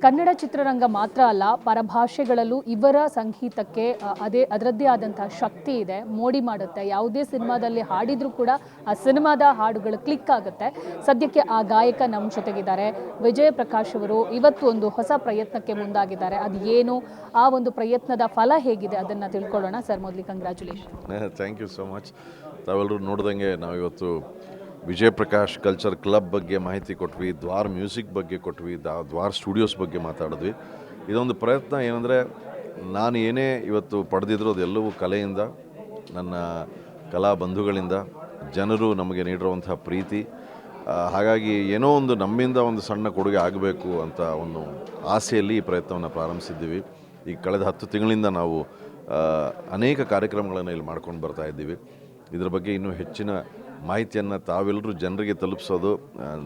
ಕನ್ನಡ ಚಿತ್ರರಂಗ ಮಾತ್ರ ಅಲ್ಲ, ಪರಭಾಷೆಗಳಲ್ಲೂ ಇವರ ಸಂಗೀತಕ್ಕೆ ಅದರದ್ದೇ ಆದಂತಹ ಶಕ್ತಿ ಇದೆ. ಮೋಡಿ ಮಾಡುತ್ತೆ. ಯಾವುದೇ ಸಿನಿಮಾದಲ್ಲಿ ಹಾಡಿದರೂ ಕೂಡ ಆ ಸಿನಿಮಾದ ಹಾಡುಗಳು ಕ್ಲಿಕ್ ಆಗುತ್ತೆ. ಸದ್ಯಕ್ಕೆ ಆ ಗಾಯಕ ನಮ್ಮ ಜೊತೆಗಿದ್ದಾರೆ. ವಿಜಯ್ ಪ್ರಕಾಶ್ ಅವರು ಇವತ್ತು ಒಂದು ಹೊಸ ಪ್ರಯತ್ನಕ್ಕೆ ಮುಂದಾಗಿದ್ದಾರೆ. ಅದು ಏನು, ಆ ಒಂದು ಪ್ರಯತ್ನದ ಫಲ ಹೇಗಿದೆ ಅದನ್ನು ತಿಳ್ಕೊಳ್ಳೋಣ. ಸರ್, ಮೊದಲಿಗೆ congratulation. Thank you so much. ತಾವೆಲ್ಲರೂ ನೋಡ್ದಂಗೆ ನಾವಿವತ್ತು ವಿಜಯ್ ಪ್ರಕಾಶ್ ಕಲ್ಚರ್ ಕ್ಲಬ್ ಬಗ್ಗೆ ಮಾಹಿತಿ ಕೊಟ್ವಿ, ದ್ವಾರ್ ಮ್ಯೂಸಿಕ್ ಬಗ್ಗೆ ಕೊಟ್ವಿ, ದ್ವಾರ್ ಸ್ಟುಡಿಯೋಸ್ ಬಗ್ಗೆ ಮಾತಾಡಿದ್ವಿ. ಇದೊಂದು ಪ್ರಯತ್ನ ಏನಂದರೆ, ನಾನು ಏನೇ ಇವತ್ತು ಪಡೆದಿದ್ರು ಅದೆಲ್ಲವೂ ಕಲೆಯಿಂದ, ನನ್ನ ಕಲಾ ಬಂಧುಗಳಿಂದ, ಜನರು ನಮಗೆ ನೀಡಿರುವಂಥ ಪ್ರೀತಿ. ಹಾಗಾಗಿ ಏನೋ ಒಂದು ನಮ್ಮಿಂದ ಒಂದು ಸಣ್ಣ ಕೊಡುಗೆ ಆಗಬೇಕು ಅಂತ ಒಂದು ಆಸೆಯಲ್ಲಿ ಈ ಪ್ರಯತ್ನವನ್ನು ಪ್ರಾರಂಭಿಸಿದ್ದೀವಿ. ಈ ಕಳೆದ 10 ತಿಂಗಳಿಂದ ನಾವು ಅನೇಕ ಕಾರ್ಯಕ್ರಮಗಳನ್ನು ಇಲ್ಲಿ ಮಾಡ್ಕೊಂಡು ಬರ್ತಾ ಇದ್ದೀವಿ. ಇದರ ಬಗ್ಗೆ ಇನ್ನೂ ಹೆಚ್ಚಿನ ಮಾಹಿತಿಯನ್ನು ತಾವೆಲ್ಲರೂ ಜನರಿಗೆ ತಲುಪಿಸೋದು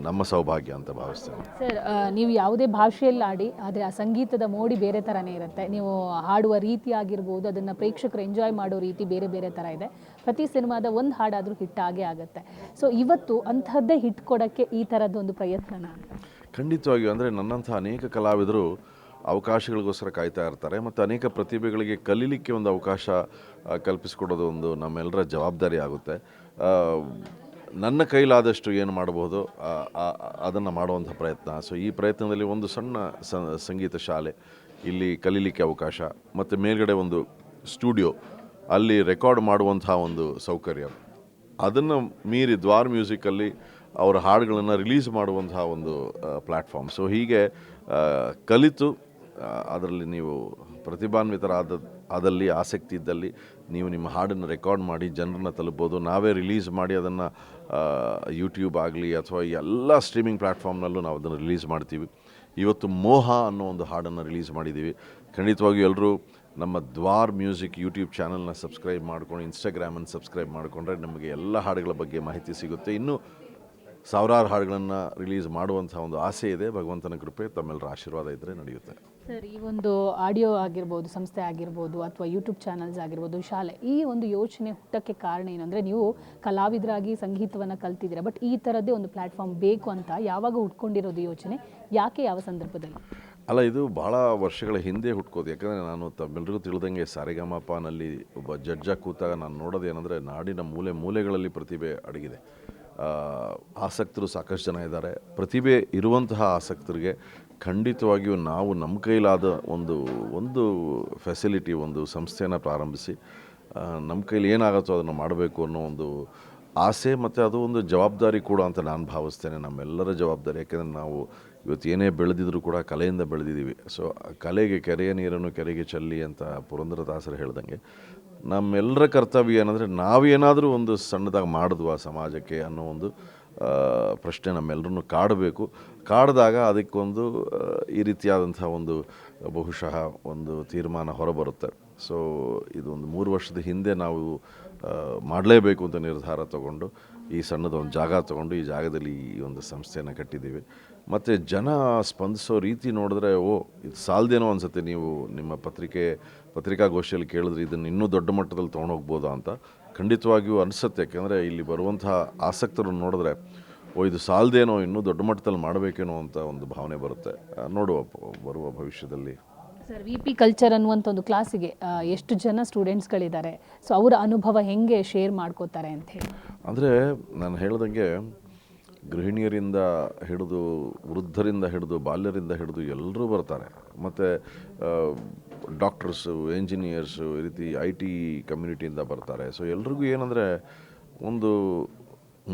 ನಮ್ಮ ಸೌಭಾಗ್ಯ ಅಂತ ಭಾವಿಸ್ತೇನೆ. ಸರ್, ನೀವು ಯಾವುದೇ ಭಾಷೆಯಲ್ಲಿ ಆಡಿ, ಆದರೆ ಆ ಸಂಗೀತದ ಮೋಡಿ ಬೇರೆ ಥರನೇ ಇರುತ್ತೆ. ನೀವು ಹಾಡುವ ರೀತಿ ಆಗಿರ್ಬೋದು, ಅದನ್ನು ಪ್ರೇಕ್ಷಕರು ಎಂಜಾಯ್ ಮಾಡೋ ರೀತಿ ಬೇರೆ ಬೇರೆ ಥರ ಇದೆ. ಪ್ರತಿ ಸಿನಿಮಾದ ಒಂದು ಹಾಡಾದರೂ ಹಿಟ್ ಆಗೇ ಆಗುತ್ತೆ. ಸೊ ಇವತ್ತು ಅಂಥದ್ದೇ ಹಿಟ್ ಕೊಡೋಕ್ಕೆ ಈ ಥರದ್ದೊಂದು ಪ್ರಯತ್ನನ? ಖಂಡಿತವಾಗಿಯೂ. ಅಂದರೆ ನನ್ನಂಥ ಅನೇಕ ಕಲಾವಿದರು ಅವಕಾಶಗಳಿಗೋಸ್ಕರ ಕಾಯ್ತಾ ಇರ್ತಾರೆ, ಮತ್ತು ಅನೇಕ ಪ್ರತಿಭೆಗಳಿಗೆ ಕಲೀಲಿಕ್ಕೆ ಒಂದು ಅವಕಾಶ ಕಲ್ಪಿಸಿಕೊಡೋದು ಒಂದು ನಮ್ಮೆಲ್ಲರ ಜವಾಬ್ದಾರಿ ಆಗುತ್ತೆ. ನನ್ನ ಕೈಲಾದಷ್ಟು ಏನು ಮಾಡಬಹುದು ಅದನ್ನು ಮಾಡುವಂಥ ಪ್ರಯತ್ನ. ಸೊ ಈ ಪ್ರಯತ್ನದಲ್ಲಿ ಒಂದು ಸಣ್ಣ ಸಂಗೀತ ಶಾಲೆ, ಇಲ್ಲಿ ಕಲೀಲಿಕ್ಕೆ ಅವಕಾಶ, ಮತ್ತು ಮೇಲ್ಗಡೆ ಒಂದು ಸ್ಟುಡಿಯೋ, ಅಲ್ಲಿ ರೆಕಾರ್ಡ್ ಮಾಡುವಂಥ ಒಂದು ಸೌಕರ್ಯ, ಅದನ್ನು ಮೀರಿ ದ್ವಾರ್ ಮ್ಯೂಸಿಕಲ್ಲಿ ಅವರ ಹಾಡುಗಳನ್ನು ರಿಲೀಸ್ ಮಾಡುವಂತಹ ಒಂದು ಪ್ಲ್ಯಾಟ್ಫಾರ್ಮ್. ಸೊ ಹೀಗೆ ಕಲಿತು ಅದರಲ್ಲಿ ನೀವು ಆದಲ್ಲಿ ಆಸಕ್ತಿ ಇದ್ದಲ್ಲಿ ನೀವು ನಿಮ್ಮ ಹಾಡನ್ನು ರೆಕಾರ್ಡ್ ಮಾಡಿ ಜನರನ್ನ ತಲುಪ್ಬೋದು. ನಾವೇ ರಿಲೀಸ್ ಮಾಡಿ ಅದನ್ನು ಯೂಟ್ಯೂಬ್ ಆಗಲಿ ಅಥವಾ ಎಲ್ಲ ಸ್ಟ್ರೀಮಿಂಗ್ ಪ್ಲ್ಯಾಟ್ಫಾರ್ಮ್ನಲ್ಲೂ ನಾವು ಅದನ್ನು ರಿಲೀಸ್ ಮಾಡ್ತೀವಿ. ಇವತ್ತು ಮೋಹ ಅನ್ನೋ ಒಂದು ಹಾಡನ್ನು ರಿಲೀಸ್ ಮಾಡಿದ್ದೀವಿ. ಖಂಡಿತವಾಗಿಯೂ ಎಲ್ಲರೂ ನಮ್ಮ ದ್ವಾರ್ ಮ್ಯೂಸಿಕ್ ಯೂಟ್ಯೂಬ್ ಚಾನಲ್ನ ಸಬ್ಸ್ಕ್ರೈಬ್ ಮಾಡ್ಕೊಂಡು, ಇನ್ಸ್ಟಾಗ್ರಾಮನ್ನು ಸಬ್ಸ್ಕ್ರೈಬ್ ಮಾಡಿಕೊಂಡ್ರೆ ನಮಗೆ ಎಲ್ಲ ಹಾಡುಗಳ ಬಗ್ಗೆ ಮಾಹಿತಿ ಸಿಗುತ್ತೆ. ಇನ್ನೂ ಸಾವಿರಾರು ಹಾಡುಗಳನ್ನು ರಿಲೀಸ್ ಮಾಡುವಂಥ ಒಂದು ಆಸೆ ಇದೆ. ಭಗವಂತನ ಕೃಪೆ, ತಮ್ಮೆಲ್ಲರ ಆಶೀರ್ವಾದ ಇದ್ದರೆ ನಡೆಯುತ್ತೆ. ಸರ್, ಈ ಒಂದು ಆಡಿಯೋ ಆಗಿರ್ಬೋದು, ಸಂಸ್ಥೆ ಆಗಿರ್ಬೋದು, ಅಥವಾ ಯೂಟ್ಯೂಬ್ ಚಾನಲ್ಸ್ ಆಗಿರ್ಬೋದು, ಶಾಲೆ, ಈ ಒಂದು ಯೋಚನೆ ಹುಟ್ಟಕ್ಕೆ ಕಾರಣ ಏನು? ಅಂದರೆ ನೀವು ಕಲಾವಿದರಾಗಿ ಸಂಗೀತವನ್ನು ಕಲ್ತಿದ್ದೀರಾ, ಬಟ್ ಈ ಥರದ್ದೇ ಒಂದು ಪ್ಲ್ಯಾಟ್ಫಾರ್ಮ್ ಬೇಕು ಅಂತ ಯಾವಾಗ ಹುಟ್ಕೊಂಡಿರೋದು ಯೋಚನೆ? ಯಾಕೆ, ಯಾವ ಸಂದರ್ಭದಲ್ಲಿ? ಅಲ್ಲ, ಇದು ಭಾಳ ವರ್ಷಗಳ ಹಿಂದೆ ಹುಟ್ಕೋದು. ಯಾಕಂದರೆ ನಾನು ತಮ್ಮೆಲ್ಲರಿಗೂ ತಿಳಿದಂಗೆ ಸಾರೆಗಮಪನಲ್ಲಿ ಒಬ್ಬ ಜಡ್ಜಾಗಿ ಕೂತಾಗ ನಾನು ನೋಡೋದೇನೆಂದರೆ, ನಾಡಿನ ಮೂಲೆ ಮೂಲೆಗಳಲ್ಲಿ ಪ್ರತಿಭೆ ಅಡಗಿದೆ. ಆಸಕ್ತರು ಸಾಕಷ್ಟು ಜನ ಇದ್ದಾರೆ. ಪ್ರತಿಭೆ ಇರುವಂತಹ ಆಸಕ್ತರಿಗೆ ಖಂಡಿತವಾಗಿಯೂ ನಾವು ನಮ್ಮ ಕೈಲಾದ ಒಂದು ಫೆಸಿಲಿಟಿ, ಒಂದು ಸಂಸ್ಥೆಯನ್ನು ಪ್ರಾರಂಭಿಸಿ ನಮ್ಮ ಕೈಲಿ ಏನಾಗುತ್ತೋ ಅದನ್ನು ಮಾಡಬೇಕು ಅನ್ನೋ ಒಂದು ಆಸೆ, ಮತ್ತು ಅದು ಒಂದು ಜವಾಬ್ದಾರಿ ಕೂಡ ಅಂತ ನಾನು ಭಾವಿಸ್ತೇನೆ. ನಮ್ಮೆಲ್ಲರ ಜವಾಬ್ದಾರಿ. ಯಾಕೆಂದರೆ ನಾವು ಇವತ್ತು ಏನೇ ಬೆಳೆದಿದ್ರು ಕೂಡ ಕಲೆಯಿಂದ ಬೆಳೆದಿದ್ದೀವಿ. ಸೊ ಕಲೆಗೆ ಕೆರೆಯ ನೀರನ್ನು ಕೆರೆಗೆ ಚೆಲ್ಲಿ ಅಂತ ಪುರಂದರದಾಸರು ಹೇಳ್ದಂಗೆ, ನಮ್ಮೆಲ್ಲರ ಕರ್ತವ್ಯ ಏನಂದರೆ ನಾವೇನಾದರೂ ಒಂದು ಸಣ್ಣದಾಗಿ ಮಾಡಿದ್ವಾ ಸಮಾಜಕ್ಕೆ ಅನ್ನೋ ಒಂದು ಪ್ರಶ್ನೆ ನಮ್ಮೆಲ್ಲರನ್ನು ಕಾಡಬೇಕು. ಕಾಡಿದಾಗ ಅದಕ್ಕೊಂದು ಈ ರೀತಿಯಾದಂಥ ಒಂದು ಬಹುಶಃ ಒಂದು ತೀರ್ಮಾನ ಹೊರಬರುತ್ತೆ. ಸೊ ಇದೊಂದು 3 ವರ್ಷದ ಹಿಂದೆ ನಾವು ಮಾಡಲೇಬೇಕು ಅಂತ ನಿರ್ಧಾರ ತಗೊಂಡು ಈ ಸಣ್ಣದೊಂದು ಜಾಗ ತೊಗೊಂಡು ಈ ಜಾಗದಲ್ಲಿ ಈ ಒಂದು ಸಂಸ್ಥೆಯನ್ನು ಕಟ್ಟಿದ್ದೀವಿ. ಮತ್ತು ಜನ ಸ್ಪಂದಿಸೋ ರೀತಿ ನೋಡಿದ್ರೆ, ಇದು ಸಾಲದೇನೋ ಅನಿಸುತ್ತೆ. ನೀವು ನಿಮ್ಮ ಪತ್ರಿಕಾಗೋಷ್ಠಿಯಲ್ಲಿ ಕೇಳಿದ್ರೆ ಇದನ್ನು ಇನ್ನೂ ದೊಡ್ಡ ಮಟ್ಟದಲ್ಲಿ ತೊಗೊಂಡೋಗ್ಬೋದಾ ಅಂತ ಖಂಡಿತವಾಗಿಯೂ ಅನಿಸುತ್ತೆ. ಯಾಕೆಂದರೆ ಇಲ್ಲಿ ಬರುವಂತಹ ಆಸಕ್ತರನ್ನು ನೋಡಿದ್ರೆ, ಇದು ಸಾಲದೇನೋ, ಇನ್ನೂ ದೊಡ್ಡ ಮಟ್ಟದಲ್ಲಿ ಮಾಡಬೇಕೇನೋ ಅಂತ ಒಂದು ಭಾವನೆ ಬರುತ್ತೆ. ನೋಡುವ ಬರುವ ಭವಿಷ್ಯದಲ್ಲಿ. ಸರ್, VP ಕಲ್ಚರ್ ಅನ್ನುವಂಥ ಒಂದು ಕ್ಲಾಸಿಗೆ ಎಷ್ಟು ಜನ ಸ್ಟೂಡೆಂಟ್ಸ್ಗಳಿದ್ದಾರೆ? ಸೊ ಅವರ ಅನುಭವ ಹೆಂಗೆ ಶೇರ್ ಮಾಡ್ಕೋತಾರೆ ಅಂತ ಹೇಳಿ? ಅಂದರೆ ನಾನು ಹೇಳ್ದಂಗೆ, ಗೃಹಿಣಿಯರಿಂದ ಹಿಡಿದು ವೃದ್ಧರಿಂದ ಹಿಡಿದು ಬಾಲ್ಯರಿಂದ ಹಿಡಿದು ಎಲ್ಲರೂ ಬರ್ತಾರೆ. ಮತ್ತು ಡಾಕ್ಟರ್ಸು, ಎಂಜಿನಿಯರ್ಸು, ಈ ರೀತಿ IT ಕಮ್ಯುನಿಟಿಯಿಂದ ಬರ್ತಾರೆ. ಸೊ ಎಲ್ರಿಗೂ ಏನಂದರೆ,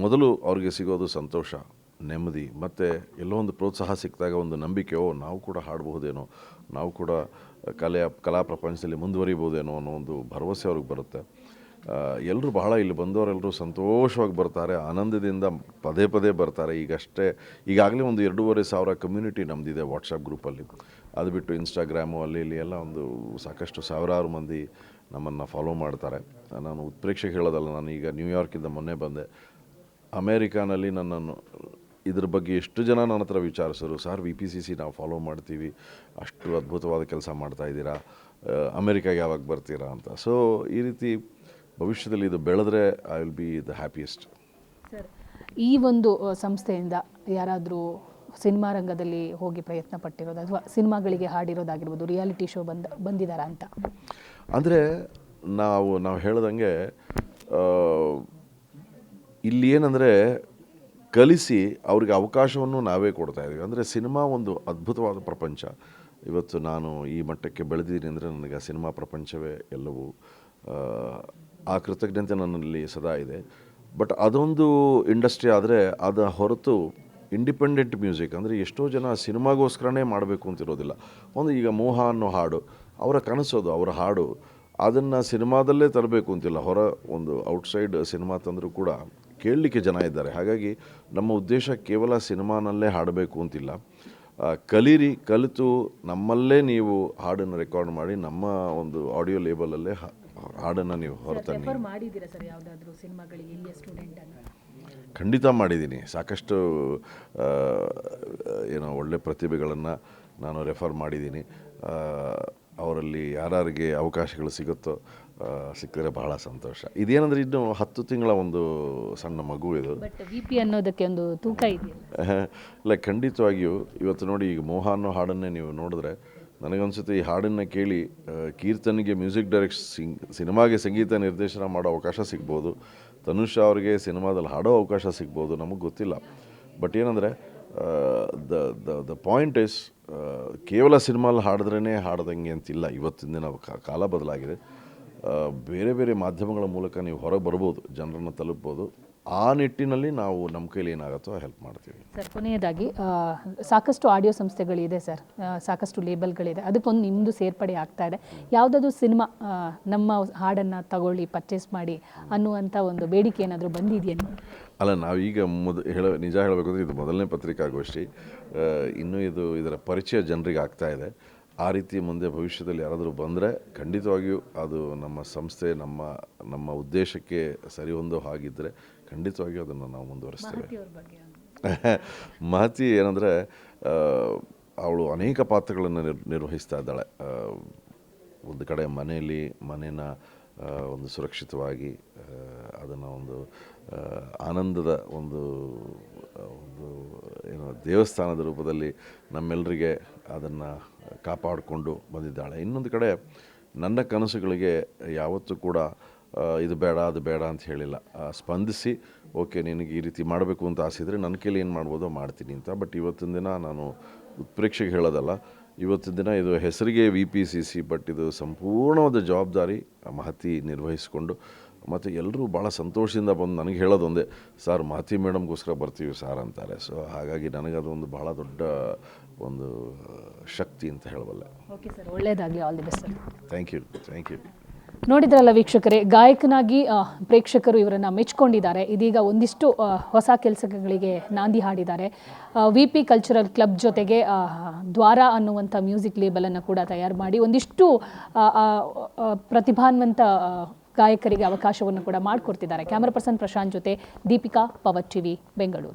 ಮೊದಲು ಅವ್ರಿಗೆ ಸಿಗೋದು ಸಂತೋಷ, ನೆಮ್ಮದಿ, ಮತ್ತು ಎಲ್ಲೋ ಒಂದು ಪ್ರೋತ್ಸಾಹ ಸಿಕ್ಕಿದಾಗ ಒಂದು ನಂಬಿಕೆ, ನಾವು ಕೂಡ ಹಾಡಬಹುದೇನೋ, ನಾವು ಕೂಡ ಕಲಾ ಪ್ರಪಂಚದಲ್ಲಿ ಮುಂದುವರಿಬೋದೇನೋ ಅನ್ನೋ ಒಂದು ಭರವಸೆ ಅವ್ರಿಗೆ ಬರುತ್ತೆ. ಎಲ್ಲರೂ ಇಲ್ಲಿ ಬಂದವರೆಲ್ಲರೂ ಸಂತೋಷವಾಗಿ ಬರ್ತಾರೆ, ಆನಂದದಿಂದ ಪದೇ ಪದೇ ಬರ್ತಾರೆ. ಈಗಾಗಲೇ ಒಂದು 2,500 ಕಮ್ಯುನಿಟಿ ನಮ್ಮದಿದೆ ವಾಟ್ಸಪ್ ಗ್ರೂಪಲ್ಲಿ. ಅದು ಬಿಟ್ಟು ಇನ್ಸ್ಟಾಗ್ರಾಮು ಇಲ್ಲಿ ಎಲ್ಲ ಒಂದು ಸಾಕಷ್ಟು ಸಾವಿರಾರು ಮಂದಿ ನಮ್ಮನ್ನು ಫಾಲೋ ಮಾಡ್ತಾರೆ. ನಾನು ಉತ್ಪ್ರೇಕ್ಷೆಗೆ ಹೇಳೋದಲ್ಲ, ನಾನು ಈಗ ನ್ಯೂಯಾರ್ಕಿಂದ ಮೊನ್ನೆ ಬಂದೆ. ಅಮೇರಿಕಾನಲ್ಲಿ ನನ್ನನ್ನು ಇದ್ರ ಬಗ್ಗೆ ಎಷ್ಟು ಜನ ನನ್ನ ಹತ್ರ ವಿಚಾರಿಸಿದ್ರು, ಸರ್ VPCC ನಾವು ಫಾಲೋ ಮಾಡ್ತೀವಿ, ಅಷ್ಟು ಅದ್ಭುತವಾದ ಕೆಲಸ ಮಾಡ್ತಾಯಿದ್ದೀರಾ, ಅಮೇರಿಕಾಗೆ ಯಾವಾಗ ಬರ್ತೀರಾ ಅಂತ. ಸೊ ಈ ರೀತಿ ಭವಿಷ್ಯದಲ್ಲಿ ಇದು ಬೆಳೆದ್ರೆ I will be the happiest. Sir, ಈ ಒಂದು ಸಂಸ್ಥೆಯಿಂದ ಯಾರಾದರೂ ಸಿನಿಮಾ ರಂಗದಲ್ಲಿ ಹೋಗಿ ಪ್ರಯತ್ನ ಪಟ್ಟಿರೋದು ಅಥವಾ ಸಿನಿಮಾಗಳಿಗೆ ಹಾಡಿರೋದಾಗಿರ್ಬೋದು, ರಿಯಾಲಿಟಿ ಶೋ ಬಂದಿದ್ದಾರಾ ಅಂತ? ಅಂದರೆ ನಾವು ಹೇಳ್ದಂಗೆ ಇಲ್ಲಿ ಏನಂದರೆ ಕಲಿಸಿ ಅವ್ರಿಗೆ ಅವಕಾಶವನ್ನು ನಾವೇ ಕೊಡ್ತಾ ಇದ್ದೀವಿ. ಅಂದರೆ ಸಿನಿಮಾ ಒಂದು ಅದ್ಭುತವಾದ ಪ್ರಪಂಚ. ಇವತ್ತು ನಾನು ಈ ಮಟ್ಟಕ್ಕೆ ಬೆಳೆದಿದ್ದೀನಿ ಅಂದರೆ ನನಗೆ ಆ ಸಿನಿಮಾ ಪ್ರಪಂಚವೇ ಎಲ್ಲವೂ. ಆ ಕೃತಜ್ಞತೆ ನನ್ನಲ್ಲಿ ಸದಾ ಇದೆ. ಬಟ್ ಅದೊಂದು ಇಂಡಸ್ಟ್ರಿ ಆದರೆ ಅದರ ಹೊರತು ಇಂಡಿಪೆಂಡೆಂಟ್ ಮ್ಯೂಸಿಕ್ ಅಂದರೆ ಎಷ್ಟೋ ಜನ ಸಿನಿಮಾಗೋಸ್ಕರನೇ ಮಾಡಬೇಕು ಅಂತಿರೋದಿಲ್ಲ. ಒಂದು ಈಗ ಮೋಹ ಅನ್ನೋ ಹಾಡು ಅವರ ಕನಸೋದು, ಅವರ ಹಾಡು, ಅದನ್ನು ಸಿನಿಮಾದಲ್ಲೇ ತರಬೇಕು ಅಂತಿಲ್ಲ. ಒಂದು ಔಟ್ಸೈಡ್ ಸಿನಿಮಾ ತಂದರೂ ಕೂಡ ಕೇಳಲಿಕ್ಕೆ ಜನ ಇದ್ದಾರೆ. ಹಾಗಾಗಿ ನಮ್ಮ ಉದ್ದೇಶ ಕೇವಲ ಸಿನಿಮಾನಲ್ಲೇ ಹಾಡಬೇಕು ಅಂತಿಲ್ಲ. ಕಲೀರಿ, ಕಲಿತು ನಮ್ಮಲ್ಲೇ ನೀವು ಹಾಡನ್ನು ರೆಕಾರ್ಡ್ ಮಾಡಿ ನಮ್ಮ ಒಂದು ಆಡಿಯೋ ಲೇಬಲಲ್ಲೇ ಹಾಡನ್ನು ನೀವು ಹೊರತನ್ನಿ. ಮಾಡಿದ್ದೀರಾ ಸರ್ ಯಾವುದಾದ್ರೂ ಸಿನಿಮಾಗಳಿಗೆ ಇಲ್ಲಿಯ ಸ್ಟೂಡೆಂಟನ್ನು? ಖಂಡಿತ ಮಾಡಿದ್ದೀನಿ. ಸಾಕಷ್ಟು ಒಳ್ಳೆ ಪ್ರತಿಭೆಗಳನ್ನು ನಾನು ರೆಫರ್ ಮಾಡಿದ್ದೀನಿ. ಅವರಲ್ಲಿ ಯಾರಿಗೆ ಅವಕಾಶಗಳು ಸಿಗುತ್ತೋ ಸಿಕ್ಕಿದ್ರೆ ಬಹಳ ಸಂತೋಷ. ಇದೇನಂದರೆ ಇನ್ನೂ 10 ತಿಂಗಳ ಒಂದು ಸಣ್ಣ ಮಗು ಇದು. ಬಟ್ VP ಅನ್ನೋದಕ್ಕೆ ಒಂದು ತೂಕ ಇದೆಯಲ್ಲ? ಇಲ್ಲ, ಖಂಡಿತವಾಗಿಯೂ. ಇವತ್ತು ನೋಡಿ, ಈಗ ಮೋಹ ಅನ್ನೋ ಹಾಡನ್ನೇ ನೀವು ನೋಡಿದ್ರೆ ನನಗನ್ಸುತ್ತೆ ಈ ಹಾಡನ್ನು ಕೇಳಿ ಕೀರ್ತನಿಗೆ ಮ್ಯೂಸಿಕ್ ಸಿನಿಮಾಗೆ ಸಂಗೀತ ನಿರ್ದೇಶನ ಮಾಡೋ ಅವಕಾಶ ಸಿಗ್ಬೋದು, ತನುಷ್ ಅವ್ರಿಗೆ ಸಿನಿಮಾದಲ್ಲಿ ಹಾಡೋ ಅವಕಾಶ ಸಿಗ್ಬೋದು, ನಮಗೆ ಗೊತ್ತಿಲ್ಲ. ಬಟ್ ಏನಂದರೆ ದ ಪಾಯಿಂಟ್ ಇಸ್ ಕೇವಲ ಸಿನಿಮಾಲ್ಲಿ ಹಾಡಿದ್ರೇ ಹಾಡ್ದಂಗೆ ಅಂತಿಲ್ಲ. ಇವತ್ತಿನ ದಿನ ಕಾಲ ಬದಲಾಗಿದೆ. ಬೇರೆ ಬೇರೆ ಮಾಧ್ಯಮಗಳ ಮೂಲಕ ನೀವು ಹೊರಗೆ ಬರ್ಬೋದು, ಜನರನ್ನು ತಲುಪ್ಬೋದು. ಆ ನಿಟ್ಟಿನಲ್ಲಿ ನಾವು ನಮ್ಮ ಕೈಲಿ ಏನಾಗುತ್ತೋ ಹೆಲ್ಪ್ ಮಾಡ್ತೀವಿ. ಸರ್, ಕೊನೆಯದಾಗಿ ಸಾಕಷ್ಟು ಆಡಿಯೋ ಸಂಸ್ಥೆಗಳಿದೆ ಸರ್, ಸಾಕಷ್ಟು ಲೇಬಲ್ಗಳಿದೆ, ಅದಕ್ಕೊಂದು ನಿಮ್ಮದು ಸೇರ್ಪಡೆ ಆಗ್ತಾ ಇದೆ. ಯಾವುದಾದ್ರೂ ಸಿನಿಮಾ ನಮ್ಮ ಹಾಡನ್ನು ತಗೊಳ್ಳಿ, ಪರ್ಚೇಸ್ ಮಾಡಿ ಅನ್ನುವಂಥ ಒಂದು ಬೇಡಿಕೆ ಏನಾದರೂ ಬಂದಿದೆಯೇನು? ಅಲ್ಲ, ನಾವೀಗ ನಿಜ ಹೇಳಬೇಕು ಅಂದರೆ ಇದು ಮೊದಲನೇ ಪತ್ರಿಕಾಗೋಷ್ಠಿ. ಇನ್ನೂ ಇದರ ಪರಿಚಯ ಜನರಿಗೆ ಆಗ್ತಾ ಇದೆ. ಆ ರೀತಿ ಮುಂದೆ ಭವಿಷ್ಯದಲ್ಲಿ ಯಾರಾದರೂ ಬಂದರೆ ಖಂಡಿತವಾಗಿಯೂ ಅದು ನಮ್ಮ ಸಂಸ್ಥೆ ನಮ್ಮ ಉದ್ದೇಶಕ್ಕೆ ಸರಿ ಹೊಂದೋ ಹಾಗಿದ್ದರೆ ಖಂಡಿತವಾಗಿಯೂ ಅದನ್ನು ನಾವು ಮುಂದುವರಿಸ್ತೇವೆ. ಮಹತಿ ಏನಂದರೆ ಅವಳು ಅನೇಕ ಪಾತ್ರಗಳನ್ನು ನಿರ್ವಹಿಸ್ತಾ ಇದ್ದಾಳೆ. ಒಂದು ಕಡೆ ಮನೇನ ಒಂದು ಸುರಕ್ಷಿತವಾಗಿ ಅದನ್ನು ಒಂದು ಆನಂದದ ಒಂದು ದೇವಸ್ಥಾನದ ರೂಪದಲ್ಲಿ ನಮ್ಮೆಲ್ಲರಿಗೆ ಅದನ್ನು ಕಾಪಾಡಿಕೊಂಡು ಬಂದಿದ್ದಾಳೆ. ಇನ್ನೊಂದು ಕಡೆ ನನ್ನ ಕನಸುಗಳಿಗೆ ಯಾವತ್ತೂ ಕೂಡ ಇದು ಬೇಡ ಅದು ಬೇಡ ಅಂತ ಹೇಳಿಲ್ಲ. ಸ್ಪಂದಿಸಿ, ಓಕೆ ನಿನಗೆ ಈ ರೀತಿ ಮಾಡಬೇಕು ಅಂತ ಆಸೆ ನನ್ನ ಕೈಲಿ ಏನು ಮಾಡ್ಬೋದೋ ಮಾಡ್ತೀನಿ ಅಂತ. ಬಟ್ ಇವತ್ತಿನ ದಿನ ನಾನು ಉತ್ಪ್ರೇಕ್ಷೆಗೆ ಹೇಳೋದಲ್ಲ, ಇವತ್ತಿನ ದಿನ ಇದು ಹೆಸರಿಗೆ VPCC, ಬಟ್ ಇದು ಸಂಪೂರ್ಣವಾದ ಜವಾಬ್ದಾರಿ ಮಹತಿ ನಿರ್ವಹಿಸಿಕೊಂಡು, ಮತ್ತು ಎಲ್ಲರೂ ಭಾಳ ಸಂತೋಷದಿಂದ ಬಂದು ನನಗೆ ಹೇಳೋದೊಂದೇ, ಸರ್ ಮಹತಿ ಮೇಡಮ್ಗೋಸ್ಕರ ಬರ್ತೀವಿ ಸರ್ ಅಂತಾರೆ. ಸೊ ಹಾಗಾಗಿ ನನಗದೊಂದು ಭಾಳ ದೊಡ್ಡ ಒಂದು ಶಕ್ತಿ ಅಂತ ಹೇಳಬಲ್ಲೆ. ಓಕೆ ಸರ್, ಒಳ್ಳೆಯದಾಗಲಿ. All the best sir. Thank you. ನೋಡಿದ್ರಲ್ಲ ವೀಕ್ಷಕರೇ, ಗಾಯಕನಾಗಿ ಪ್ರೇಕ್ಷಕರು ಇವರನ್ನು ಮೆಚ್ಕೊಂಡಿದ್ದಾರೆ. ಇದೀಗ ಒಂದಿಷ್ಟು ಹೊಸ ಕೆಲಸಗಳಿಗೆ ನಾಂದಿ ಹಾಡಿದ್ದಾರೆ. VP ಕಲ್ಚರಲ್ ಕ್ಲಬ್ ಜೊತೆಗೆ ದ್ವಾರ ಅನ್ನುವಂಥ ಮ್ಯೂಸಿಕ್ ಲೇಬಲನ್ನು ಕೂಡ ತಯಾರು ಮಾಡಿ ಒಂದಿಷ್ಟು ಪ್ರತಿಭಾನ್ವಂತ ಗಾಯಕರಿಗೆ ಅವಕಾಶವನ್ನು ಕೂಡ ಮಾಡಿಕೊಡ್ತಿದ್ದಾರೆ. ಕ್ಯಾಮರಾ ಪರ್ಸನ್ ಪ್ರಶಾಂತ್ ಜೊತೆ ದೀಪಿಕಾ, ಪವರ್ TV, ಬೆಂಗಳೂರು.